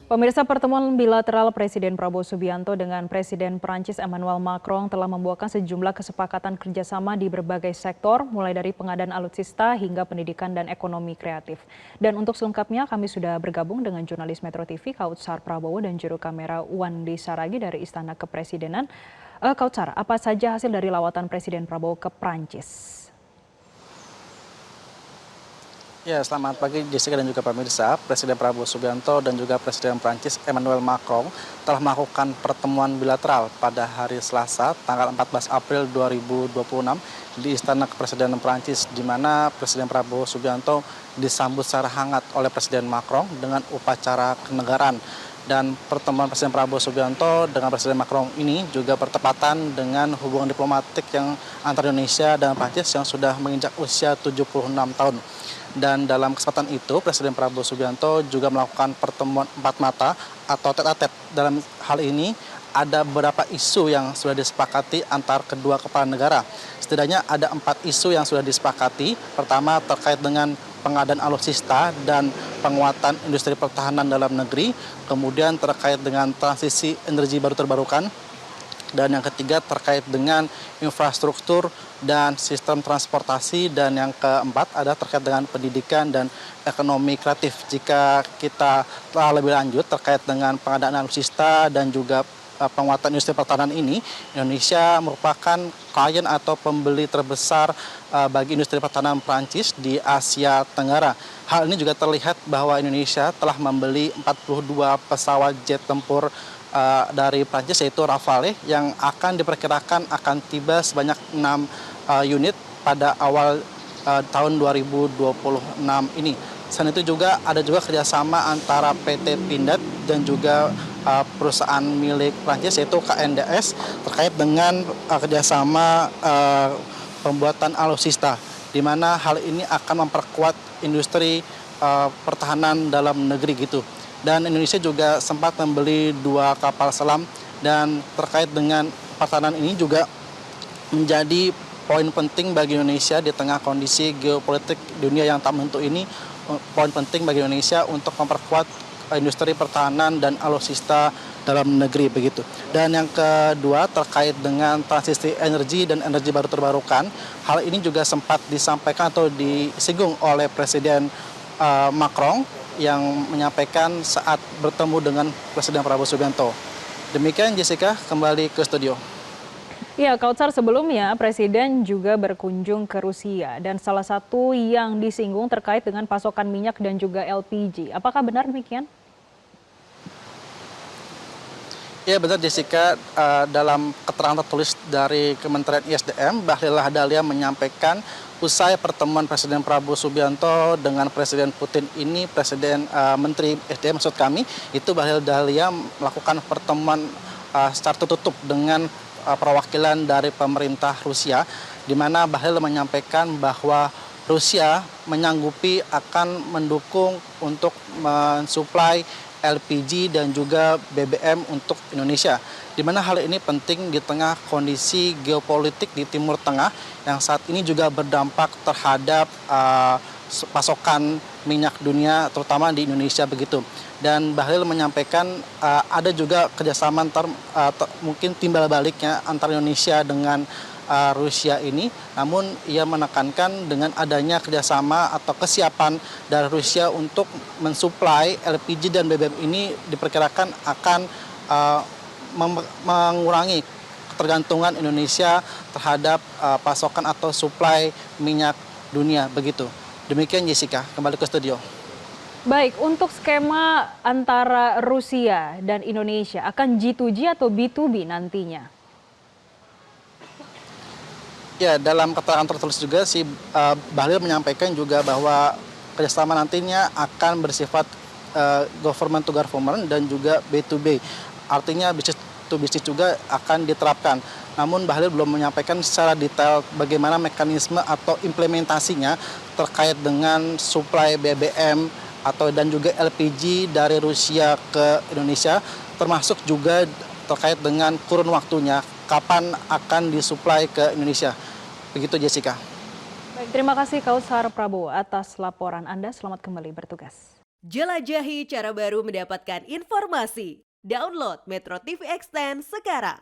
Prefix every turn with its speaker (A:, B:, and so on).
A: Pemirsa, pertemuan bilateral Presiden Prabowo Subianto dengan Presiden Prancis Emmanuel Macron telah membuahkan sejumlah kesepakatan kerjasama di berbagai sektor, mulai dari pengadaan alutsista hingga pendidikan dan ekonomi kreatif. Dan untuk selengkapnya, kami sudah bergabung dengan jurnalis Metro TV, Kautsar Prabowo, dan juru kamera Wandi Saragi dari Istana Kepresidenan. Kautsar, apa saja hasil dari lawatan Presiden Prabowo ke Prancis?
B: Ya, selamat pagi Jessica dan juga pemirsa. Presiden Prabowo Subianto dan juga Presiden Prancis Emmanuel Macron telah melakukan pertemuan bilateral pada hari Selasa, tanggal 14 April 2026 di Istana Kepresidenan Prancis, di mana Presiden Prabowo Subianto disambut secara hangat oleh Presiden Macron dengan upacara kenegaraan. Dan pertemuan Presiden Prabowo Subianto dengan Presiden Macron ini juga bertepatan dengan hubungan diplomatik yang antara Indonesia dan Prancis yang sudah menginjak usia 76 tahun. Dan dalam kesempatan itu, Presiden Prabowo Subianto juga melakukan pertemuan empat mata atau tete-a-tete. Dalam hal ini, ada beberapa isu yang sudah disepakati antar kedua kepala negara. Setidaknya ada 4 isu yang sudah disepakati. Pertama, terkait dengan pengadaan alutsista dan penguatan industri pertahanan dalam negeri. Kemudian terkait dengan transisi energi baru terbarukan. Dan yang ketiga terkait dengan infrastruktur dan sistem transportasi. Dan yang keempat ada terkait dengan pendidikan dan ekonomi kreatif. Jika kita telah lebih lanjut terkait dengan pengadaan alutsista dan juga penguatan industri pertahanan ini, Indonesia merupakan klien atau pembeli terbesar bagi industri pertahanan Prancis di Asia Tenggara. Hal ini juga terlihat bahwa Indonesia telah membeli 42 pesawat jet tempur dari Prancis, yaitu Rafale, yang akan diperkirakan akan tiba sebanyak 6 unit pada awal tahun 2026 ini. Selain itu juga ada kerjasama antara PT Pindad dan juga perusahaan milik Prancis, yaitu KNDS, terkait dengan kerjasama pembuatan alutsista, di mana hal ini akan memperkuat industri pertahanan dalam negeri gitu. Dan Indonesia juga sempat membeli 2 kapal selam, dan terkait dengan pertahanan ini juga menjadi poin penting bagi Indonesia di tengah kondisi geopolitik dunia yang tak menentu ini. Poin penting bagi Indonesia untuk memperkuat industri pertahanan dan alutsista dalam negeri begitu. Dan yang kedua terkait dengan transisi energi dan energi baru terbarukan. Hal ini juga sempat disampaikan atau disinggung oleh Presiden Macron yang menyampaikan saat bertemu dengan Presiden Prabowo Subianto. Demikian Jessica, kembali ke studio.
A: Ya, Kautsar, sebelumnya Presiden juga berkunjung ke Rusia dan salah satu yang disinggung terkait dengan pasokan minyak dan juga LPG. Apakah benar demikian?
B: Ya benar Jessica, dalam keterangan tertulis dari Kementerian ISDM, Bahlil Lahadalia menyampaikan usai pertemuan Presiden Prabowo Subianto dengan Presiden Putin ini, Menteri SDM maksud kami, itu Bahlil Lahadalia melakukan pertemuan secara tertutup dengan perwakilan dari pemerintah Rusia, di mana Bahlil menyampaikan bahwa Rusia menyanggupi akan mendukung untuk mensuplai LPG dan juga BBM untuk Indonesia, di mana hal ini penting di tengah kondisi geopolitik di Timur Tengah yang saat ini juga berdampak terhadap pasokan minyak dunia, terutama di Indonesia begitu. Dan Bahlil menyampaikan ada juga kerjasama mungkin timbal baliknya antara Indonesia dengan Rusia ini, namun ia menekankan dengan adanya kerjasama atau kesiapan dari Rusia untuk mensuplai LPG dan BBM ini diperkirakan akan mengurangi ketergantungan Indonesia terhadap pasokan atau suplai minyak dunia begitu. Demikian Jessica, kembali ke studio.
A: Baik, untuk skema antara Rusia dan Indonesia akan G2G atau B2B nantinya?
B: Ya, dalam keterangan tertulis juga Bahlil menyampaikan juga bahwa kerjasama nantinya akan bersifat government to government dan juga B2B. Artinya business to business juga akan diterapkan. Namun Bahlil belum menyampaikan secara detail bagaimana mekanisme atau implementasinya terkait dengan suplai BBM dan juga LPG dari Rusia ke Indonesia, termasuk juga terkait dengan kurun waktunya, kapan akan disuplai ke Indonesia. Begitu Jessica.
A: Baik, terima kasih Kautsar Prabowo atas laporan Anda. Selamat kembali bertugas.
C: Jelajahi cara baru mendapatkan informasi. Download Metro TV Extend sekarang.